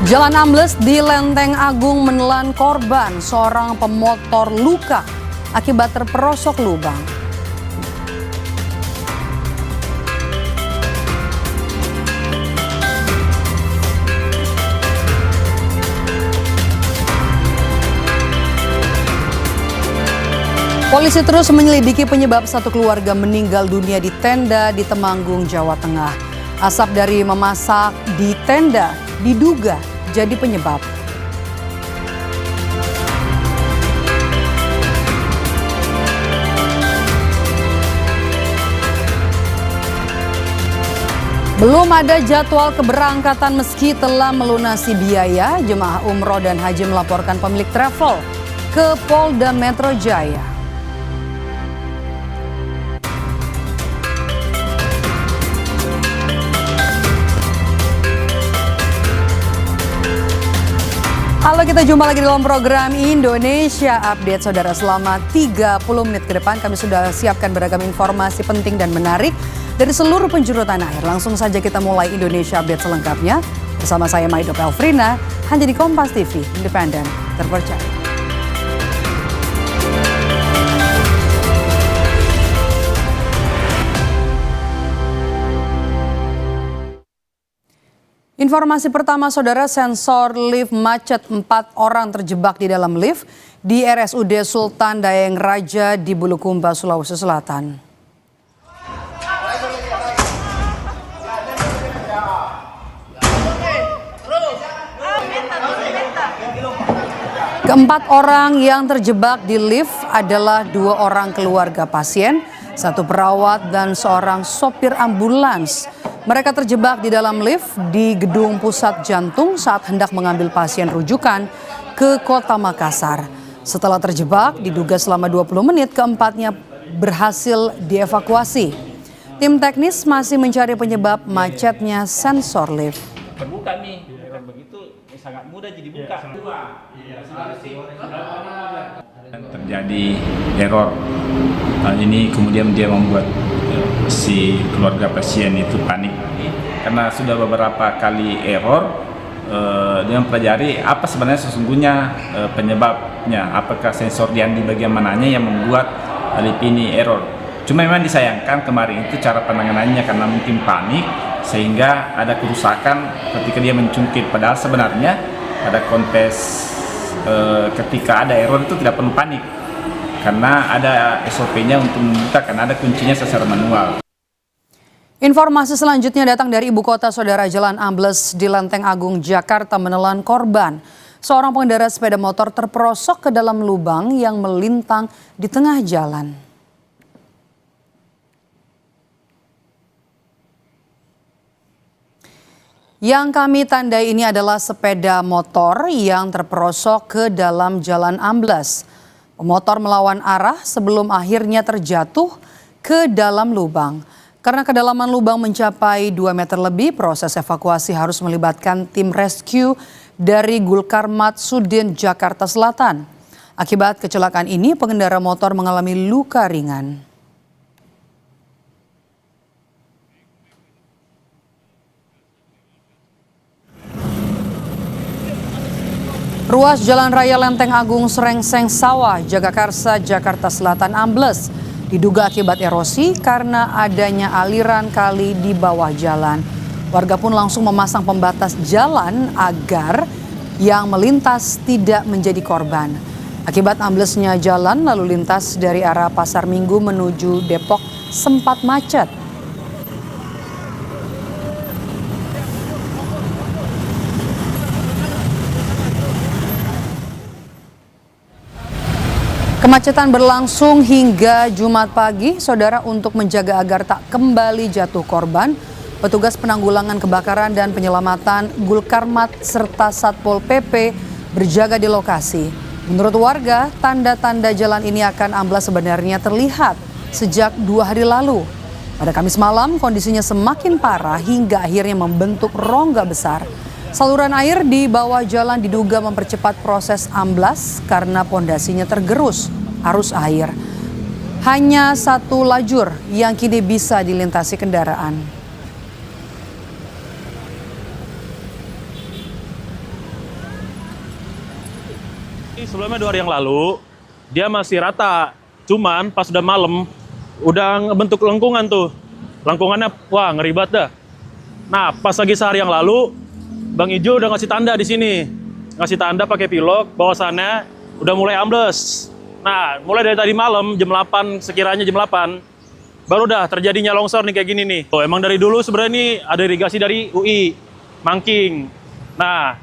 Jalan ambles di Lenteng Agung menelan korban, seorang pemotor luka akibat terperosok lubang. Polisi terus menyelidiki penyebab satu keluarga meninggal dunia di tenda di Temanggung, Jawa Tengah. Asap dari memasak di tenda diduga jadi penyebab. Belum ada jadwal keberangkatan meski telah melunasi biaya, jemaah umroh dan haji melaporkan pemilik travel ke Polda Metro Jaya. Halo, kita jumpa lagi dalam program Indonesia Update. Saudara, selama 30 menit ke depan kami sudah siapkan beragam informasi penting dan menarik dari seluruh penjuru tanah air. Langsung saja kita mulai Indonesia Update selengkapnya bersama saya Maido Pelfrina, hanya di Kompas TV, independen, terpercaya. Informasi pertama, saudara, sensor lift macet, 4 orang terjebak di dalam lift di RSUD Sultan Dayeng Raja di Bulukumba, Sulawesi Selatan. Keempat orang yang terjebak di lift adalah 2 orang keluarga pasien, 1 perawat dan seorang sopir ambulans. Mereka terjebak di dalam lift di gedung pusat jantung saat hendak mengambil pasien rujukan ke Kota Makassar. Setelah terjebak, diduga selama 20 menit keempatnya berhasil dievakuasi. Tim teknis masih mencari penyebab macetnya sensor lift. Terbuka nih, begitu sangat mudah jadi buka. Terjadi error. Hal ini kemudian dia membuat si keluarga pasien itu panik karena sudah beberapa kali error. Dia mempelajari apa sebenarnya sesungguhnya penyebabnya, apakah sensor di bagian mananya yang membuat lift ini error. Cuma memang disayangkan kemarin itu cara penanganannya karena mungkin panik sehingga ada kerusakan ketika dia mencungkit, padahal sebenarnya pada konteks ketika ada error itu tidak perlu panik karena ada SOP-nya untuk membuka, karena ada kuncinya secara manual. Informasi selanjutnya datang dari ibu kota, saudara. Jalan ambles di Lenteng Agung, Jakarta menelan korban. Seorang pengendara sepeda motor terperosok ke dalam lubang yang melintang di tengah jalan. Yang kami tandai ini adalah sepeda motor yang terperosok ke dalam jalan ambles. Pemotor melawan arah sebelum akhirnya terjatuh ke dalam lubang. Karena kedalaman lubang mencapai 2 meter lebih, proses evakuasi harus melibatkan tim rescue dari Gulkarmat Sudin, Jakarta Selatan. Akibat kecelakaan ini, pengendara motor mengalami luka ringan. Ruas Jalan Raya Lenteng Agung Srengseng Sawah, Jagakarsa, Jakarta Selatan ambles. Diduga akibat erosi karena adanya aliran kali di bawah jalan. Warga pun langsung memasang pembatas jalan agar yang melintas tidak menjadi korban. Akibat amblesnya jalan, lalu lintas dari arah Pasar Minggu menuju Depok sempat macet. Kemacetan berlangsung hingga Jumat pagi, saudara. Untuk menjaga agar tak kembali jatuh korban, petugas penanggulangan kebakaran dan penyelamatan Gulkarmat serta Satpol PP berjaga di lokasi. Menurut warga, tanda-tanda jalan ini akan amblas sebenarnya terlihat sejak 2 hari lalu. Pada Kamis malam, kondisinya semakin parah hingga akhirnya membentuk rongga besar. Saluran air di bawah jalan diduga mempercepat proses amblas karena pondasinya tergerus arus air. Hanya 1 lajur yang kini bisa dilintasi kendaraan. Sebelumnya 2 hari yang lalu, dia masih rata. Cuman pas udah malam, udah ngebentuk lengkungan tuh. Lengkungannya, wah ngeri banget dah. Nah, pas lagi sehari yang lalu, Bang Ijo udah ngasih tanda di sini. Ngasih tanda pakai pilok, bahwasannya udah mulai ambles. Nah, mulai dari tadi malam, jam 8, sekiranya jam 8, baru dah terjadinya longsor nih kayak gini nih. Oh, emang dari dulu sebenarnya ini ada irigasi dari UI, Mangking. Nah,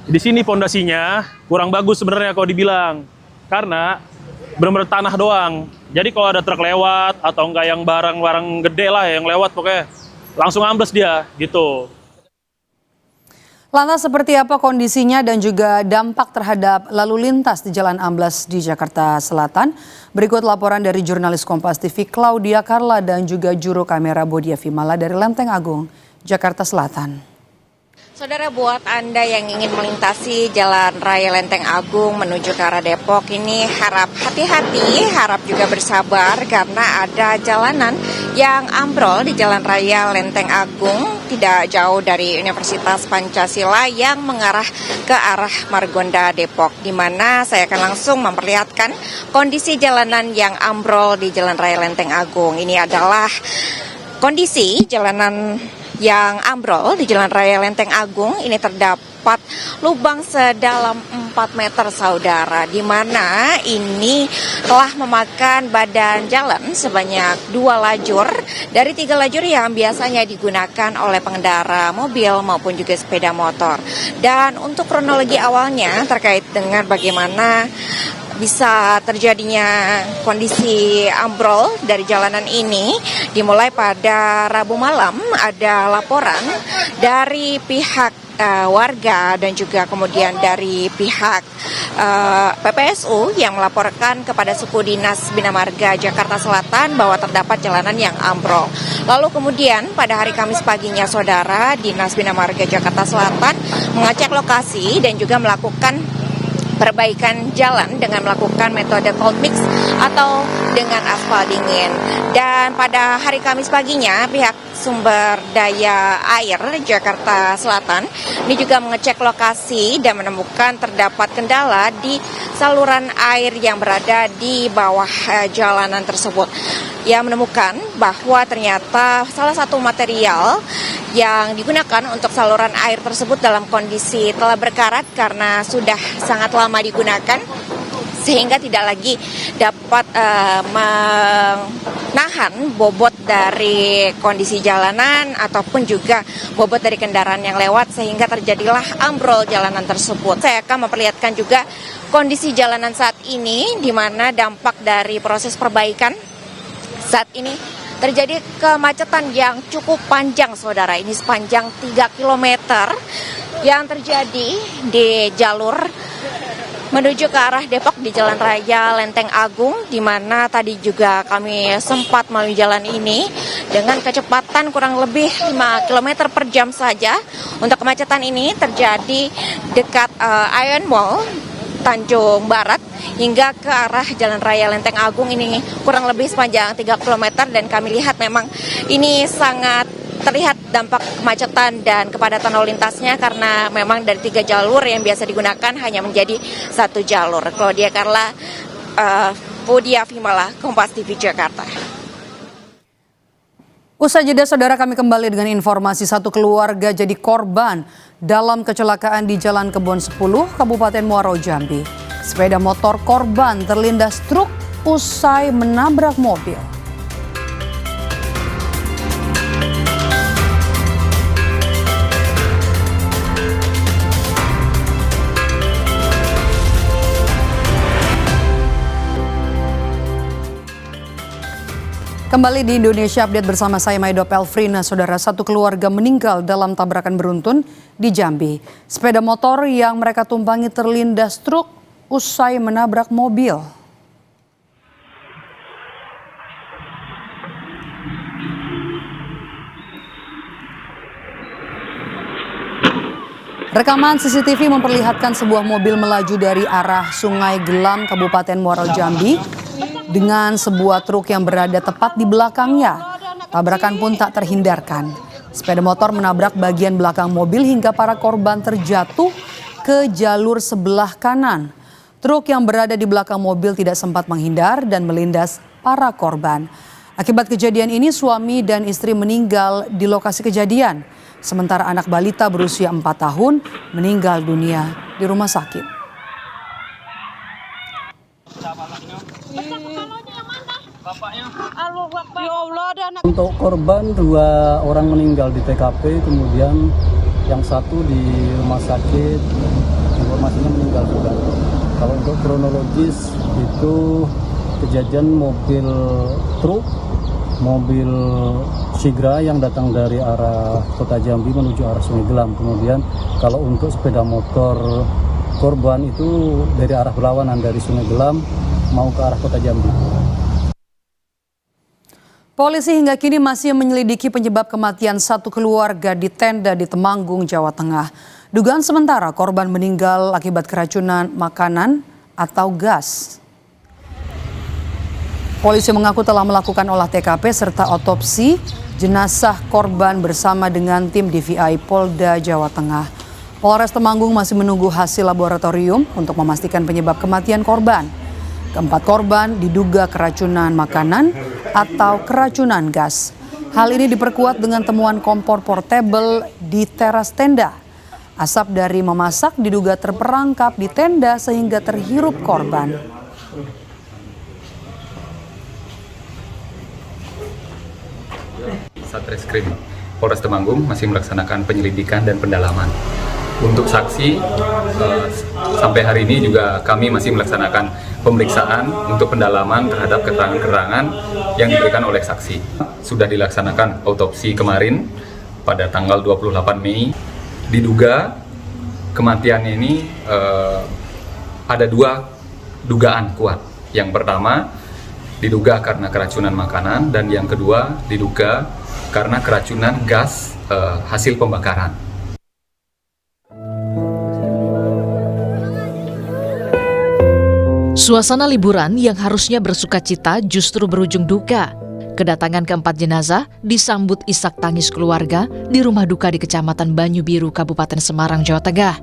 di sini pondasinya kurang bagus sebenarnya kalau dibilang. Karena bener-bener tanah doang. Jadi kalau ada truk lewat atau enggak yang barang-barang gede lah yang lewat pokoknya langsung ambles dia gitu. Lantas seperti apa kondisinya dan juga dampak terhadap lalu lintas di Jalan Amblas di Jakarta Selatan? Berikut laporan dari jurnalis Kompas TV Claudia Carla dan juga juru kamera Bodia Vimala dari Lenteng Agung, Jakarta Selatan. Saudara, buat Anda yang ingin melintasi Jalan Raya Lenteng Agung menuju ke arah Depok ini harap hati-hati, harap juga bersabar karena ada jalanan yang ambrol di Jalan Raya Lenteng Agung tidak jauh dari Universitas Pancasila yang mengarah ke arah Margonda Depok, di mana saya akan langsung memperlihatkan kondisi jalanan yang ambrol di Jalan Raya Lenteng Agung. Ini adalah kondisi jalanan yang ambrol di Jalan Raya Lenteng Agung. Ini terdapat lubang sedalam 4 meter, saudara, di mana ini telah memakan badan jalan sebanyak 2 lajur dari 3 lajur yang biasanya digunakan oleh pengendara mobil maupun juga sepeda motor. Dan untuk kronologi awalnya terkait dengan bagaimana bisa terjadinya kondisi ambrol dari jalanan ini dimulai pada Rabu malam. Ada laporan dari pihak warga dan juga kemudian dari pihak PPSU yang melaporkan kepada Suku Dinas Bina Marga Jakarta Selatan bahwa terdapat jalanan yang ambrol. Lalu kemudian pada hari Kamis paginya, saudara, Dinas Bina Marga Jakarta Selatan mengecek lokasi dan juga melakukan perbaikan jalan dengan melakukan metode cold mix atau dengan aspal dingin. Dan pada hari Kamis paginya, pihak sumber daya air Jakarta Selatan ini juga mengecek lokasi dan menemukan terdapat kendala di saluran air yang berada di bawah jalanan tersebut. Ia menemukan bahwa ternyata salah satu material yang digunakan untuk saluran air tersebut dalam kondisi telah berkarat karena sudah sangat lama digunakan, sehingga tidak lagi dapat menahan bobot dari kondisi jalanan ataupun juga bobot dari kendaraan yang lewat, sehingga terjadilah ambrol jalanan tersebut. Saya akan memperlihatkan juga kondisi jalanan saat ini, di mana dampak dari proses perbaikan saat ini terjadi kemacetan yang cukup panjang, saudara. Ini sepanjang 3 km yang terjadi di jalur menuju ke arah Depok di Jalan Raya Lenteng Agung, di mana tadi juga kami sempat melalui jalan ini dengan kecepatan kurang lebih 5 km per jam saja. Untuk kemacetan ini terjadi dekat Ion Mall Tanjung Barat hingga ke arah Jalan Raya Lenteng Agung, ini kurang lebih sepanjang 3 km, dan kami lihat memang ini sangat terlihat dampak kemacetan dan kepadatan lalu lintasnya karena memang dari 3 jalur yang biasa digunakan hanya menjadi 1 jalur. Claudia Carla, Bodia Vimala, Kompas TV Jakarta. Usai jeda, saudara, kami kembali dengan informasi satu keluarga jadi korban dalam kecelakaan di Jalan Kebon 10, Kabupaten Muaro Jambi. Sepeda motor korban terlindas truk usai menabrak mobil. Kembali di Indonesia Update bersama saya Maidop Elfrina. Saudara, satu keluarga meninggal dalam tabrakan beruntun di Jambi. Sepeda motor yang mereka tumpangi terlindas truk usai menabrak mobil. Rekaman CCTV memperlihatkan sebuah mobil melaju dari arah Sungai Gelam, Kabupaten Muaro Jambi, dengan sebuah truk yang berada tepat di belakangnya. Tabrakan pun tak terhindarkan. Sepeda motor menabrak bagian belakang mobil hingga para korban terjatuh ke jalur sebelah kanan. Truk yang berada di belakang mobil tidak sempat menghindar dan melindas para korban. Akibat kejadian ini suami dan istri meninggal di lokasi kejadian. Sementara anak balita berusia 4 tahun meninggal dunia di rumah sakit. Untuk korban 2 orang meninggal di TKP, kemudian yang satu di rumah sakit, informasinya meninggal juga. Kalau untuk kronologis itu kejadian mobil truk, mobil Sigra yang datang dari arah Kota Jambi menuju arah Sungai Gelam. Kemudian kalau untuk sepeda motor korban itu dari arah berlawanan dari Sungai Gelam mau ke arah Kota Jambi. Polisi hingga kini masih menyelidiki penyebab kematian satu keluarga di tenda di Temanggung, Jawa Tengah. Dugaan sementara korban meninggal akibat keracunan makanan atau gas. Polisi mengaku telah melakukan olah TKP serta otopsi jenazah korban bersama dengan tim DVI Polda Jawa Tengah. Polres Temanggung masih menunggu hasil laboratorium untuk memastikan penyebab kematian korban. Keempat korban diduga keracunan makanan atau keracunan gas. Hal ini diperkuat dengan temuan kompor portable di teras tenda. Asap dari memasak diduga terperangkap di tenda sehingga terhirup korban. Satreskrim Polres Temanggung masih melaksanakan penyelidikan dan pendalaman. Untuk saksi, sampai hari ini juga kami masih melaksanakan pemeriksaan untuk pendalaman terhadap keterangan-keterangan yang diberikan oleh saksi. Sudah dilaksanakan autopsi kemarin pada tanggal 28 Mei. Diduga kematian ini ada 2 dugaan kuat. Yang pertama diduga karena keracunan makanan dan yang kedua diduga karena keracunan gas hasil pembakaran. Suasana liburan yang harusnya bersukacita justru berujung duka. Kedatangan keempat jenazah disambut isak tangis keluarga di rumah duka di Kecamatan Banyu Biru, Kabupaten Semarang, Jawa Tengah.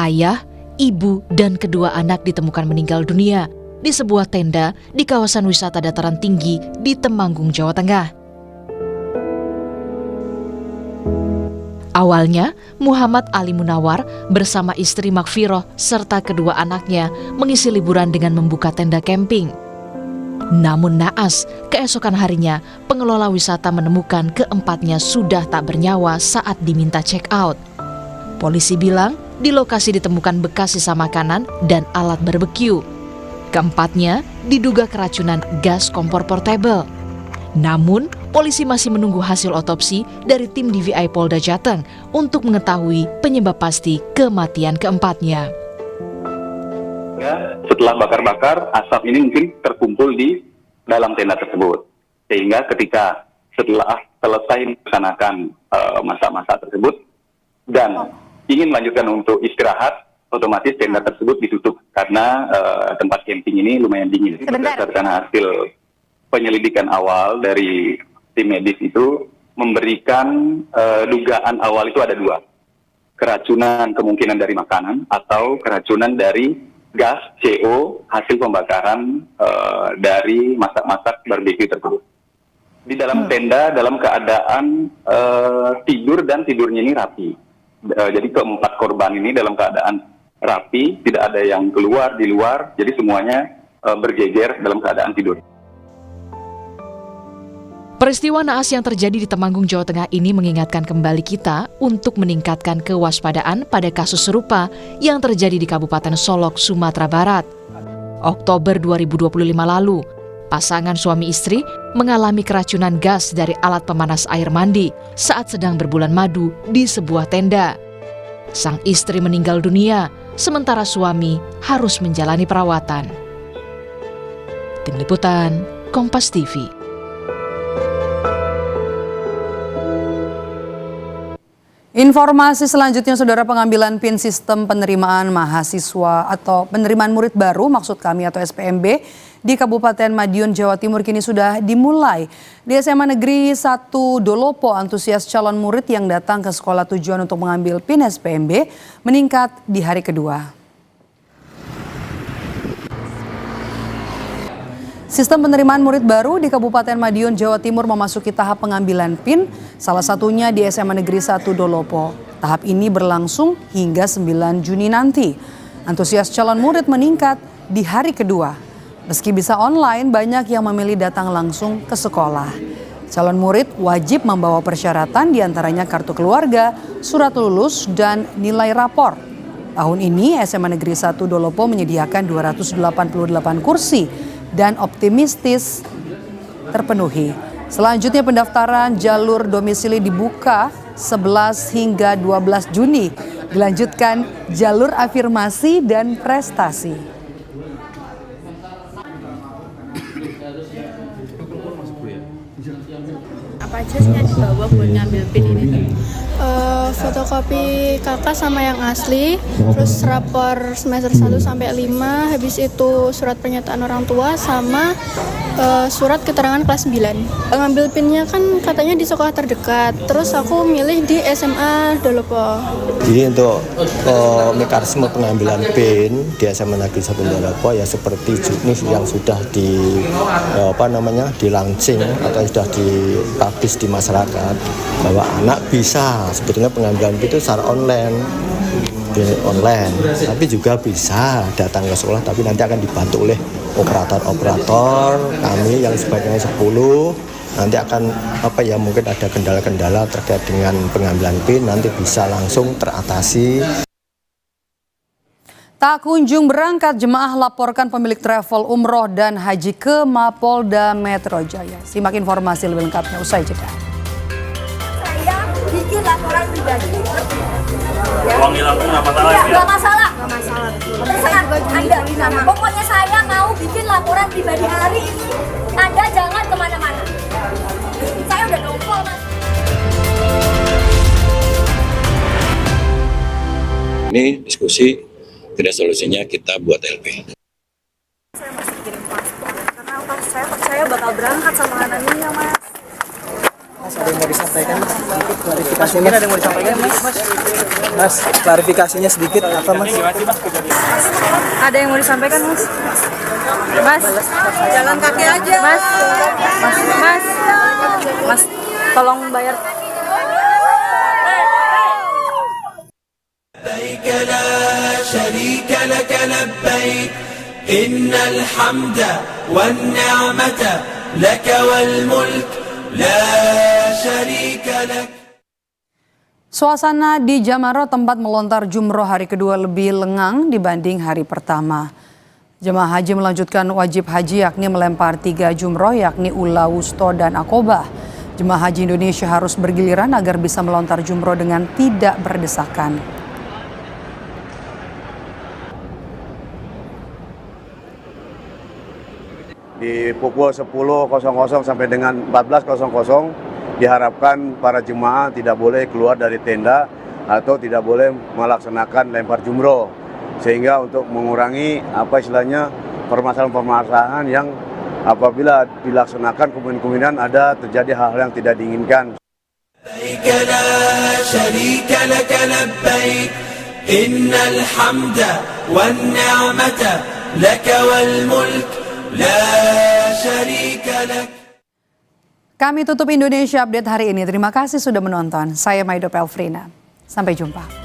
Ayah, ibu, dan kedua anak ditemukan meninggal dunia di sebuah tenda di kawasan wisata dataran tinggi di Temanggung, Jawa Tengah. Awalnya, Muhammad Ali Munawar bersama istri Makfiroh serta kedua anaknya mengisi liburan dengan membuka tenda camping. Namun naas, keesokan harinya pengelola wisata menemukan keempatnya sudah tak bernyawa saat diminta check out. Polisi bilang di lokasi ditemukan bekas sisa makanan dan alat barbeque. Keempatnya diduga keracunan gas kompor portable. Namun, polisi masih menunggu hasil otopsi dari tim DVI Polda Jateng untuk mengetahui penyebab pasti kematian keempatnya. Setelah bakar-bakar, asap ini mungkin terkumpul di dalam tenda tersebut. Sehingga ketika setelah selesai melaksanakan masak-masak tersebut dan ingin melanjutkan untuk istirahat, otomatis tenda tersebut ditutup karena tempat camping ini lumayan dingin. Berdasarkan hasil penyelidikan awal dari tim medis itu memberikan dugaan awal itu ada 2. Keracunan kemungkinan dari makanan atau keracunan dari gas CO hasil pembakaran dari masak-masak barbeque tersebut. Di dalam tenda dalam keadaan tidur dan tidurnya ini rapi. Jadi keempat korban ini dalam keadaan rapi, tidak ada yang keluar di luar, jadi semuanya berjejer dalam keadaan tidur. Peristiwa naas yang terjadi di Temanggung, Jawa Tengah ini mengingatkan kembali kita untuk meningkatkan kewaspadaan pada kasus serupa yang terjadi di Kabupaten Solok, Sumatera Barat. Oktober 2025 lalu, pasangan suami istri mengalami keracunan gas dari alat pemanas air mandi saat sedang berbulan madu di sebuah tenda. Sang istri meninggal dunia, sementara suami harus menjalani perawatan. Tim Liputan, Kompas TV. Informasi selanjutnya, saudara, pengambilan PIN sistem penerimaan mahasiswa atau penerimaan murid baru maksud kami atau SPMB di Kabupaten Madiun, Jawa Timur kini sudah dimulai. Di SMA Negeri 1 Dolopo, antusias calon murid yang datang ke sekolah tujuan untuk mengambil PIN SPMB meningkat di hari kedua. Sistem penerimaan murid baru di Kabupaten Madiun, Jawa Timur memasuki tahap pengambilan PIN, salah satunya di SMA Negeri 1 Dolopo. Tahap ini berlangsung hingga 9 Juni nanti. Antusias calon murid meningkat di hari kedua. Meski bisa online, banyak yang memilih datang langsung ke sekolah. Calon murid wajib membawa persyaratan diantaranya kartu keluarga, surat lulus, dan nilai rapor. Tahun ini SMA Negeri 1 Dolopo menyediakan 288 kursi dan optimistis terpenuhi. Selanjutnya pendaftaran jalur domisili dibuka 11 hingga 12 Juni. Dilanjutkan jalur afirmasi dan prestasi. Apa aja sih yang dibawa buat ngambil PIN ini? Fotokopi kakak sama yang asli, terus rapor semester 1 sampai 5, habis itu surat pernyataan orang tua sama surat keterangan kelas 9. Ngambil PIN-nya kan katanya di sekolah terdekat, terus aku milih di SMA Dolopo. Jadi untuk mekanisme pengambilan PIN di SMA Negeri 1 Dolopo ya seperti ini yang sudah di-launching atau sudah dipublish di masyarakat bahwa anak bisa sebetulnya pengambilan PIN itu secara online, tapi juga bisa datang ke sekolah, tapi nanti akan dibantu oleh operator kami yang sebanyak 10. Nanti akan mungkin ada kendala-kendala terkait dengan pengambilan PIN, nanti bisa langsung teratasi. Tak kunjung berangkat, jemaah laporkan pemilik travel umroh dan haji ke Mapolda Metro Jaya. Simak informasi lebih lengkapnya usai jeda. Saya bikin laporan pribadi. Uang hilang nggak masalah ya? Nggak masalah. Terserah Anda. Pokoknya saya mau bikin laporan pribadi hari ini. Anda jangan kemana-mana. Saya udah nongol, Mas. Ini diskusi, tidak solusinya kita buat LP. Saya masih kirim paspor karena saya percaya bakal berangkat sama anaknya, Mas. Mas, ada yang mau disampaikan sedikit klarifikasinya? Ada yang mau disampaikan, Mas, klarifikasinya sedikit apa, Mas? Ada yang mau disampaikan, Mas? Mas, jalan kaki aja. Mas, tolong bayar. لبيك لا شريك لك لبيك إن الحمد والنعمة لك والملك لا شريك لك. Suasana di Jamaro tempat melontar jumroh hari kedua lebih lengang dibanding hari pertama. Jemaah haji melanjutkan wajib haji yakni melempar 3 jumroh yakni ula, wusto, dan akobah. Jemaah haji Indonesia harus bergiliran agar bisa melontar jumroh dengan tidak berdesakan. Di pukul 10.00 sampai dengan 14.00 diharapkan para jemaah tidak boleh keluar dari tenda atau tidak boleh melaksanakan lempar jumroh, sehingga untuk mengurangi permasalahan-permasalahan yang apabila dilaksanakan kemungkinan ada terjadi hal-hal yang tidak diinginkan. لبيك لا شريك لك لبيك إن الحمد والنعمة لك والملك لا شريك لك. Kami tutup Indonesia Update hari ini. Terima kasih sudah menonton. Saya Maido Pelfrina. Sampai jumpa.